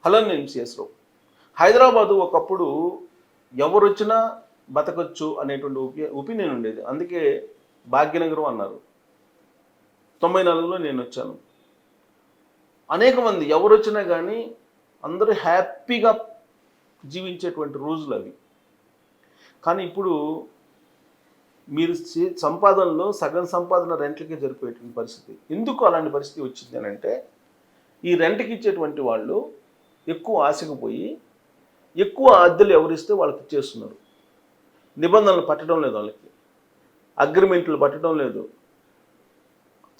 Hello, నేను CS రావు. హైదరాబాదు ఒకప్పుడు ఎవరొచ్చినా బతకొచ్చు అనేటువంటి ఒపీనియన్ ఉండేది. అందుకే భాగ్యనగరం అన్నారు. 94లో నేను వచ్చాను. అనేక మంది ఎవరొచ్చినా కానీ అందరూ హ్యాపీగా జీవించేటువంటి రోజులు అవి. కానీ ఇప్పుడు మీరు సంపాదనలో సగం సంపాదన రెంట్లకే జరిపోయేటువంటి పరిస్థితి. ఎందుకు అలాంటి పరిస్థితి వచ్చింది అని అంటే, ఈ రెంట్కి ఇచ్చేటువంటి వాళ్ళు ఎక్కువ ఆశకు పోయి ఎక్కువ అద్దెలు ఎవరిస్తే వాళ్ళకి ఇచ్చేస్తున్నారు. నిబంధనలు పట్టడం లేదు, వాళ్ళకి అగ్రిమెంట్లు పట్టడం లేదు,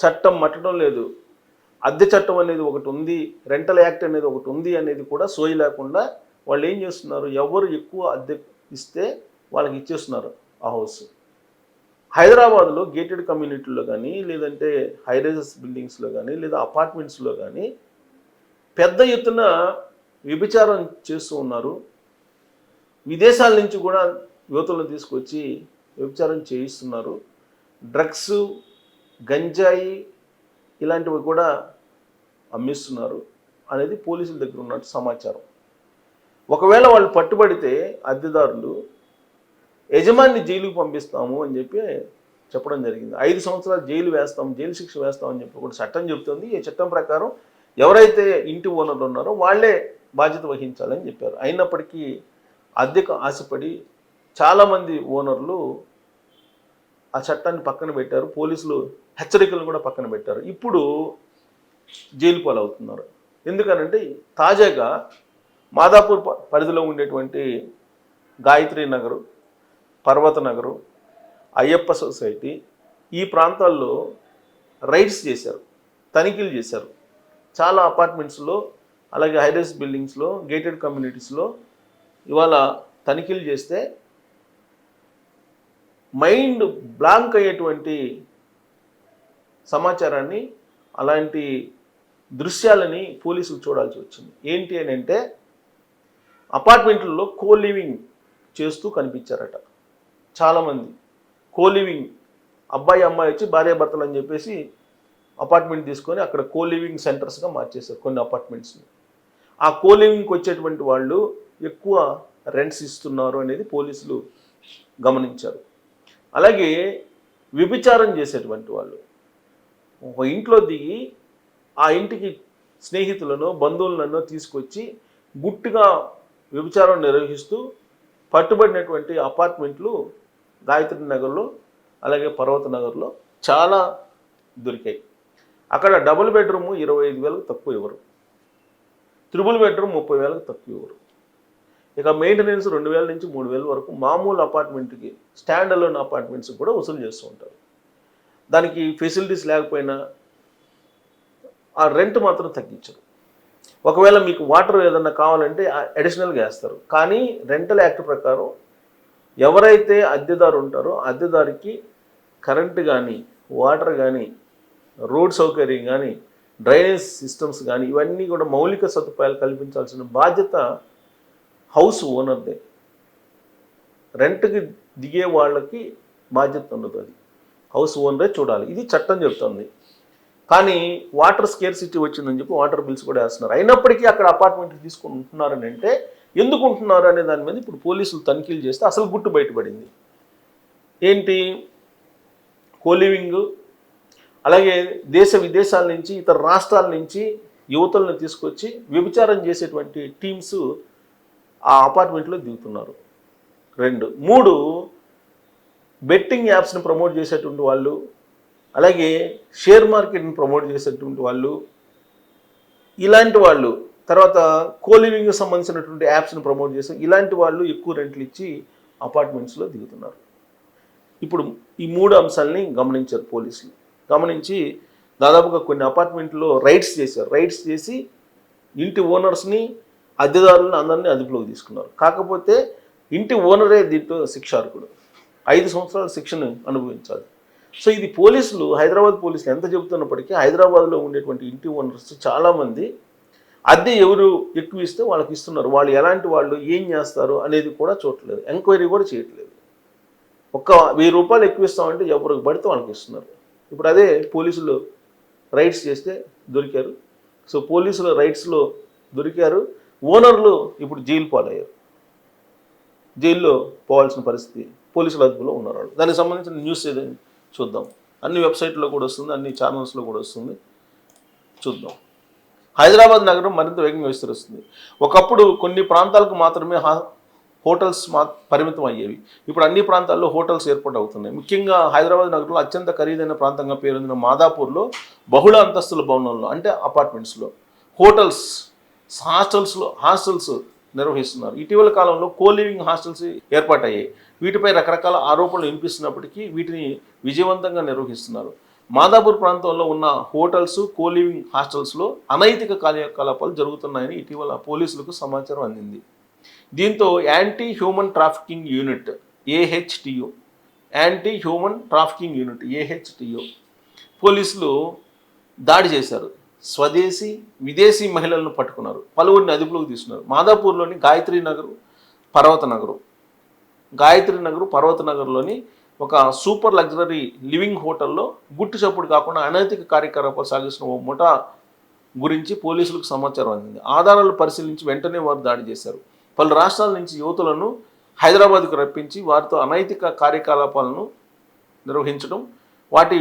చట్టం పట్టడం లేదు. అద్దె చట్టం అనేది ఒకటి ఉంది, రెంటల్ యాక్ట్ అనేది ఒకటి ఉంది అనేది కూడా సోయి లేకుండా వాళ్ళు ఏం చేస్తున్నారు, ఎవరు ఎక్కువ అద్దె ఇస్తే వాళ్ళకి ఇచ్చేస్తున్నారు ఆ హౌస్. హైదరాబాద్లో గేటెడ్ కమ్యూనిటీలో కానీ, లేదంటే హైరైజెస్ బిల్డింగ్స్లో కానీ, లేదా అపార్ట్మెంట్స్లో కానీ పెద్ద ఎత్తున వ్యభిచారం చేస్తూ ఉన్నారు. విదేశాల నుంచి కూడా యువతులను తీసుకొచ్చి వ్యభిచారం చేయిస్తున్నారు. డ్రగ్స్, గంజాయి ఇలాంటివి కూడా అమ్మిస్తున్నారు అనేది పోలీసుల దగ్గర ఉన్నట్టు సమాచారం. ఒకవేళ వాళ్ళు పట్టుబడితే అద్దెదారులు యజమాని జైలుకు పంపిస్తాము అని చెప్పడం జరిగింది. 5 సంవత్సరాలు జైలు వేస్తాం, జైలు శిక్ష వేస్తామని చెప్పి కూడా చట్టం చెబుతుంది. ఈ చట్టం ప్రకారం ఎవరైతే ఇంటి ఓనర్లు ఉన్నారో వాళ్ళే బాధ్యత వహించాలని చెప్పారు. అయినప్పటికీ అద్దెకు ఆశపడి చాలామంది ఓనర్లు ఆ చట్టాన్ని పక్కన పెట్టారు. పోలీసులు హెచ్చరికలు కూడా పక్కన పెట్టారు. ఇప్పుడు జైలు పాలవుతున్నారు. ఎందుకనంటే తాజాగా మాదాపూర్ పరిధిలో ఉండేటువంటి గాయత్రి నగరు, పర్వత నగరు, అయ్యప్ప సొసైటీ ఈ ప్రాంతాల్లో రైడ్స్ చేశారు, తనిఖీలు చేశారు. చాలా అపార్ట్మెంట్స్లో, అలాగే హైరైజ్ బిల్డింగ్స్లో, గేటెడ్ కమ్యూనిటీస్లో ఇవాళ తనిఖీలు చేస్తే మైండ్ బ్లాంక్ అయ్యేటువంటి సమాచారాన్ని, అలాంటి దృశ్యాలని పోలీసులు చూడాల్సి వచ్చింది. ఏంటి అని అంటే, అపార్ట్మెంట్లలో కోలివింగ్ చేస్తూ కనిపించారట చాలామంది. కోలివింగ్, అబ్బాయి అమ్మాయి వచ్చి భార్యాభర్తలు అని చెప్పేసి అపార్ట్మెంట్ తీసుకొని అక్కడ కోలివింగ్ సెంటర్స్గా మార్చేశారు కొన్ని అపార్ట్మెంట్స్ని. ఆ కోలివింగ్కి వచ్చేటువంటి వాళ్ళు ఎక్కువ రెంట్స్ ఇస్తున్నారు అనేది పోలీసులు గమనించారు. అలాగే వ్యభిచారం చేసేటువంటి వాళ్ళు ఒక ఇంట్లో దిగి ఆ ఇంటికి స్నేహితులను, బంధువులను తీసుకొచ్చి గుట్టుగా వ్యభిచారం నిర్వహిస్తూ పట్టుబడినటువంటి అపార్ట్మెంట్లు గాయత్రి నగర్లో, అలాగే పర్వత నగర్లో చాలా దొరికాయి. అక్కడ డబుల్ బెడ్రూమ్ 25,000 తక్కువ ఇవ్వరు, త్రిబుల్ బెడ్రూమ్ 30,000 తక్కువ ఇవ్వరు. ఇక మెయింటెనెన్స్ 2,000 నుంచి 3,000 వరకు మామూలు అపార్ట్మెంట్కి, స్టాండ్ అలోన్ అపార్ట్మెంట్స్కి కూడా వసూలు చేస్తూ ఉంటారు. దానికి ఫెసిలిటీస్ లేకపోయినా ఆ రెంట్ మాత్రం తగ్గించరు. ఒకవేళ మీకు వాటర్ ఏదన్నా కావాలంటే అడిషనల్గా వేస్తారు. కానీ రెంటల్ యాక్ట్ ప్రకారం ఎవరైతే అద్దెదారు ఉంటారో అద్దెదారికి కరెంటు కానీ, వాటర్ కానీ, రోడ్ సౌకర్యం కానీ, డ్రైనేజ్ సిస్టమ్స్ కానీ ఇవన్నీ కూడా మౌలిక సదుపాయాలు కల్పించాల్సిన బాధ్యత హౌస్ ఓనర్దే. రెంట్కి దిగే వాళ్ళకి బాధ్యత ఉండదు, అది హౌస్ ఓనరే చూడాలి. ఇది చట్టం చెప్తుంది. కానీ వాటర్ స్కేర్సిటీ వచ్చిందని చెప్పి వాటర్ బిల్స్ కూడా వేస్తున్నారు. అయినప్పటికీ అక్కడ అపార్ట్మెంట్ తీసుకొని ఉంటున్నారని అంటే ఎందుకు ఉంటున్నారు అనే దాని మీద ఇప్పుడు పోలీసులు తనిఖీలు చేస్తే అసలు గుట్టు బయటపడింది. ఏంటి, కోలివింగ్, అలాగే దేశ విదేశాల నుంచి, ఇతర రాష్ట్రాల నుంచి యువతులను తీసుకొచ్చి వ్యభిచారం చేసేటువంటి టీమ్స్ ఆ అపార్ట్మెంట్లో దిగుతున్నారు. 2, 3 బెట్టింగ్ యాప్స్ని ప్రమోట్ చేసేటువంటి వాళ్ళు, అలాగే షేర్ మార్కెట్ని ప్రమోట్ చేసేటువంటి వాళ్ళు, ఇలాంటి వాళ్ళు, తర్వాత కోలివింగ్కి సంబంధించినటువంటి యాప్స్ని ప్రమోట్ చేసే ఇలాంటి వాళ్ళు ఎక్కువ రెంట్లు ఇచ్చి అపార్ట్మెంట్స్లో దిగుతున్నారు. ఇప్పుడు ఈ 3 అంశాలని గమనించారు పోలీసులు. గమనించి దాదాపుగా కొన్ని అపార్ట్మెంట్లో రైడ్స్ చేశారు. రైడ్స్ చేసి ఇంటి ఓనర్స్ని, అద్దెదారులను అందరినీ అదుపులోకి తీసుకున్నారు. కాకపోతే ఇంటి ఓనరే దీంట్లో శిక్షార్హుడు, 5 సంవత్సరాల శిక్షను అనుభవించాలి. సో ఇది పోలీసులు, హైదరాబాద్ పోలీసులు ఎంత చెబుతున్నప్పటికీ హైదరాబాద్లో ఉండేటువంటి ఇంటి ఓనర్స్ చాలామంది అద్దె ఎవరు ఎక్కువ ఇస్తే వాళ్ళకి ఇస్తున్నారు. వాళ్ళు ఎలాంటి వాళ్ళు, ఏం చేస్తారు అనేది కూడా చూడట్లేదు, ఎంక్వైరీ కూడా చేయట్లేదు. ఒక 1000 రూపాయలు ఎక్కువ ఇస్తామంటే ఎవరికి పడితే వాళ్ళకి ఇస్తున్నారు. ఇప్పుడు అదే పోలీసులు రైడ్స్ చేస్తే దొరికారు. సో పోలీసులు రైడ్స్లో దొరికారు. ఓనర్లు ఇప్పుడు జైలు పాలయ్యారు. జైల్లో పోవాల్సిన పరిస్థితి, పోలీసుల అదుపులో ఉన్నారు వాళ్ళు. దానికి సంబంధించిన న్యూస్ ఏదైనా చూద్దాం. అన్ని వెబ్సైట్లో కూడా వస్తుంది, అన్ని ఛానల్స్లో కూడా వస్తుంది, చూద్దాం. హైదరాబాద్ నగరం మరింత వేగంగా విస్తరిస్తుంది. ఒకప్పుడు కొన్ని ప్రాంతాలకు మాత్రమే హోటల్స్ పరిమితం అయ్యేవి. ఇప్పుడు అన్ని ప్రాంతాల్లో హోటల్స్ ఏర్పాటు అవుతున్నాయి. ముఖ్యంగా హైదరాబాద్ నగరంలో అత్యంత ఖరీదైన ప్రాంతంగా పేరొందిన మాదాపూర్లో బహుళ అంతస్తుల భవనంలో అంటే అపార్ట్మెంట్స్లో హోటల్స్, హాస్టల్స్ నిర్వహిస్తున్నారు. ఇటీవల కాలంలో కోలివింగ్ హాస్టల్స్ ఏర్పాటయ్యాయి. వీటిపై రకరకాల ఆరోపణలు వినిపిస్తున్నప్పటికీ వీటిని విజయవంతంగా నిర్వహిస్తున్నారు. మాదాపూర్ ప్రాంతంలో ఉన్న హోటల్స్, కోలివింగ్ హాస్టల్స్లో అనైతిక కార్యకలాపాలు జరుగుతున్నాయని ఇటీవల పోలీసులకు సమాచారం అందింది. దీంతో anti human trafficking unit AHTU పోలీసులు దాడి చేశారు. స్వదేశీ, విదేశీ మహిళలను పట్టుకున్నారు. పలువురిని అదుపులోకి తీసుకున్నారు. మాదాపూర్లోని గాయత్రి నగర్ పర్వత నగర్లోని ఒక సూపర్ లగ్జరీ లివింగ్ హోటల్లో గుట్టు చప్పుడు కాకుండా అనైతిక కార్యకలాపాలు సాగిస్తున్న ఓ ముఠా గురించి పోలీసులకు సమాచారం అందింది. ఆధారాలు పరిశీలించి వెంటనే వారు దాడి చేశారు. పలు రాష్ట్రాల నుంచి యువతులను హైదరాబాద్కు రప్పించి వారితో అనైతిక కార్యకలాపాలను నిర్వహించడం, వాటి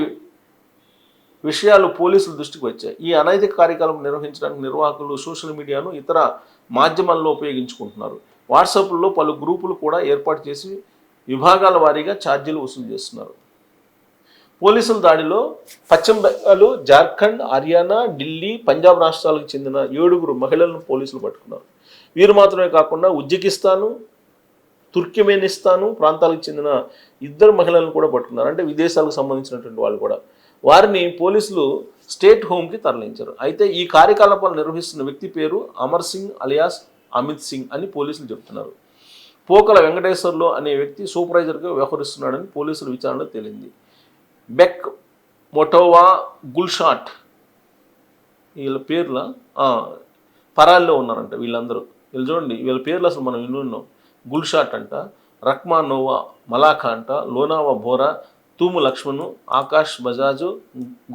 విషయాలు పోలీసుల దృష్టికి వచ్చాయి. ఈ అనైతిక కార్యకలాపం నిర్వహించడానికి నిర్వాహకులు సోషల్ మీడియాను, ఇతర మాధ్యమాల్లో ఉపయోగించుకుంటున్నారు. వాట్సాప్లో పలు గ్రూపులు కూడా ఏర్పాటు చేసి విభాగాల వారీగా ఛార్జీలు వసూలు చేస్తున్నారు. పోలీసుల దాడిలో పశ్చిమ బెంగాల్, జార్ఖండ్, హర్యానా, ఢిల్లీ, పంజాబ్ రాష్ట్రాలకు చెందిన 7 మహిళలను పోలీసులు పట్టుకున్నారు. వీరు మాత్రమే కాకుండా ఉజ్బెకిస్తాను, తుర్క్మెనిస్తాను ప్రాంతాలకు చెందిన 2 మహిళలను కూడా పట్టుకున్నారు. అంటే విదేశాలకు సంబంధించినటువంటి వాళ్ళు కూడా. వారిని పోలీసులు స్టేట్ హోమ్కి తరలించారు. అయితే ఈ కార్యకలాపాలు నిర్వహిస్తున్న వ్యక్తి పేరు అమర్ సింగ్ అలియాస్ అమిత్ సింగ్ అని పోలీసులు చెబుతున్నారు. పోకల వెంకటేశ్వర్లు అనే వ్యక్తి సూపర్వైజర్గా వ్యవహరిస్తున్నాడని పోలీసుల విచారణలో తేలింది. బెక్, మొటోవా, గుల్షాట్ వీళ్ళ పేర్ల పరాల్లో ఉన్నారంట వీళ్ళందరూ. వీళ్ళు చూడండి, వీళ్ళ పేర్లు అసలు మనం విన్నాం. గుల్షాట్ అంట, రక్మా నోవా మలాఖా అంట, లోనావా బోరా, తూము లక్ష్మణు, ఆకాష్ బజాజు,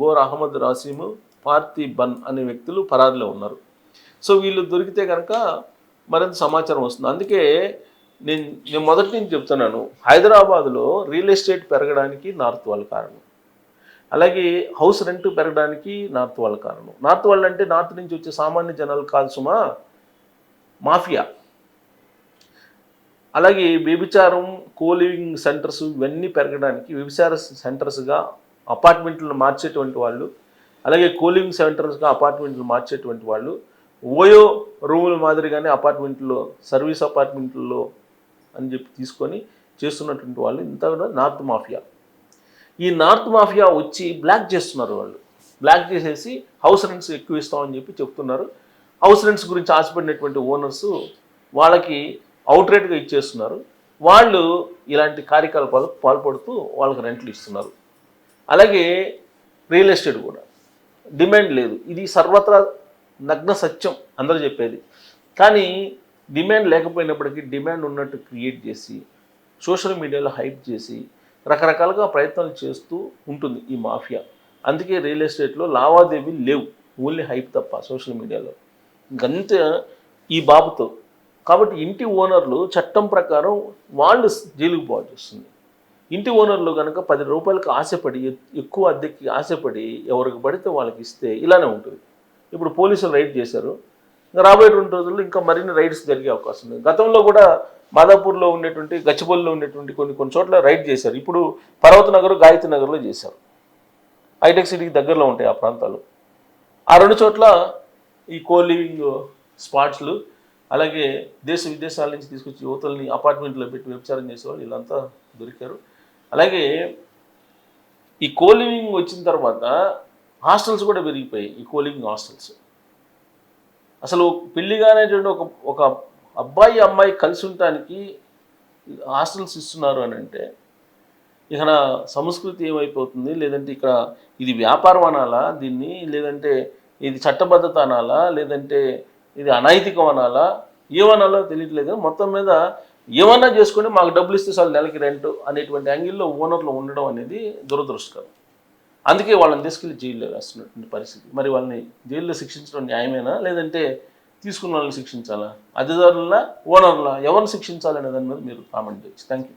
గోర్ అహ్మద్ రాసీము, పార్థి బన్ అనే వ్యక్తులు పరారిలో ఉన్నారు. సో వీళ్ళు దొరికితే కనుక మరింత సమాచారం వస్తుంది. అందుకే నేను మొదటి నుంచి చెప్తున్నాను, హైదరాబాద్లో రియల్ ఎస్టేట్ పెరగడానికి నార్త్ వాళ్ళ కారణం, అలాగే హౌస్ రెంట్ పెరగడానికి నార్త్ వాళ్ళ కారణం. నార్త్ వాళ్ళు అంటే నార్త్ నుంచి వచ్చే సామాన్య జనాలు కాదు సుమా, మాఫియా. అలాగే వ్యభిచారం, కోలివింగ్ సెంటర్స్ ఇవన్నీ పెరగడానికి వ్యభిచార సెంటర్స్గా అపార్ట్మెంట్లు మార్చేటువంటి వాళ్ళు, అలాగే కోలివింగ్ సెంటర్స్గా అపార్ట్మెంట్లు మార్చేటువంటి వాళ్ళు, ఓయో రూముల మాదిరిగానే అపార్ట్మెంట్లో, సర్వీస్ అపార్ట్మెంట్లో అని చెప్పి తీసుకొని చేస్తున్నటువంటి వాళ్ళు ఇంత కూడా నార్త్ మాఫియా. ఈ నార్త్ మాఫియా వచ్చి బ్లాక్ చేస్తున్నారు. వాళ్ళు బ్లాక్ చేసేసి హౌస్ రెంట్స్ ఎక్కువ ఇస్తామని చెప్పి చెప్తున్నారు. హౌస్ రెంట్స్ గురించి ఆశపడినటువంటి ఓనర్స్ వాళ్ళకి అవుట్రేట్గా ఇచ్చేస్తున్నారు. వాళ్ళు ఇలాంటి కార్యకలాపాలకు పాల్పడుతూ వాళ్ళకి రెంట్లు ఇస్తున్నారు. అలాగే రియల్ ఎస్టేట్ కూడా డిమాండ్ లేదు. ఇది సర్వత్రా నగ్న సత్యం అందరూ చెప్పేది. కానీ డిమాండ్ లేకపోయినప్పటికీ డిమాండ్ ఉన్నట్టు క్రియేట్ చేసి సోషల్ మీడియాలో హైప్ చేసి రకరకాలుగా ప్రయత్నాలు చేస్తూ ఉంటుంది ఈ మాఫియా. అందుకే రియల్ ఎస్టేట్లో లావాదేవీలు లేవు, ఓన్లీ హైప్ తప్ప సోషల్ మీడియాలో. ఇంకంతే ఈ బాబుతో. కాబట్టి ఇంటి ఓనర్లు చట్టం ప్రకారం వాళ్ళు జైలుకు పోవాల్సి వస్తుంది. ఇంటి ఓనర్లు కనుక 10 రూపాయలకు ఆశపడి, ఎక్కువ అద్దెకి ఆశపడి ఎవరికి పడితే వాళ్ళకి ఇస్తే ఇలానే ఉంటుంది. ఇప్పుడు పోలీసులు రైడ్ చేశారు, ఇంకా రాబోయే 2 రోజుల్లో ఇంకా మరిన్ని రైడ్స్ జరిగే అవకాశం ఉంది. గతంలో కూడా మాదాపూర్లో ఉండేటువంటి, గచ్చిబౌలిలో ఉండేటువంటి కొన్ని చోట్ల రైడ్ చేశారు. ఇప్పుడు పర్వత నగర్, గాయత్రి నగర్లో చేశారు. హైటెక్ సిటీకి దగ్గరలో ఉంటాయి ఆ ప్రాంతాలు. ఆ 2 చోట్ల ఈ కోలివింగ్ స్పాట్స్లు, అలాగే దేశ విదేశాల నుంచి తీసుకొచ్చి యువతల్ని అపార్ట్మెంట్లో పెట్టి వ్యభిచారం చేసేవాళ్ళు వీళ్ళంతా దొరికారు. అలాగే ఈ కోలివింగ్ వచ్చిన తర్వాత హాస్టల్స్ కూడా పెరిగిపోయాయి. ఈ కోలివింగ్ హాస్టల్స్ అసలు పెళ్లిగానేటువంటి ఒక అబ్బాయి అమ్మాయి కలిసి ఉండటానికి హాస్టల్స్ ఇస్తున్నారు అని అంటే ఇక సంస్కృతి ఏమైపోతుంది? లేదంటే ఇక్కడ ఇది వ్యాపారం అనాలా దీన్ని, లేదంటే ఇది చట్టబద్ధత అనాలా, లేదంటే ఇది అనైతికం అనాలా, ఏమనాలో తెలియట్లేదు. మొత్తం మీద ఏమన్నా చేసుకొని మాకు డబ్బులు ఇస్తే చాలు నెలకి రెంట్ అనేటువంటి యాంగిల్లో ఓనర్లు ఉండడం అనేది దురదృష్టకరం. అందుకే వాళ్ళని తీసుకెళ్ళి జైల్లో వేస్తున్నటువంటి పరిస్థితి. మరి వాళ్ళని జైల్లో శిక్షించడం న్యాయమేనా, లేదంటే తీసుకున్న వాళ్ళని శిక్షించాలా, అద్దెదారుల ఓనర్ల ఎవరిని శిక్షించాలనే దాని మీద మీరు కామెంట్ చేయొచ్చు. Thank you.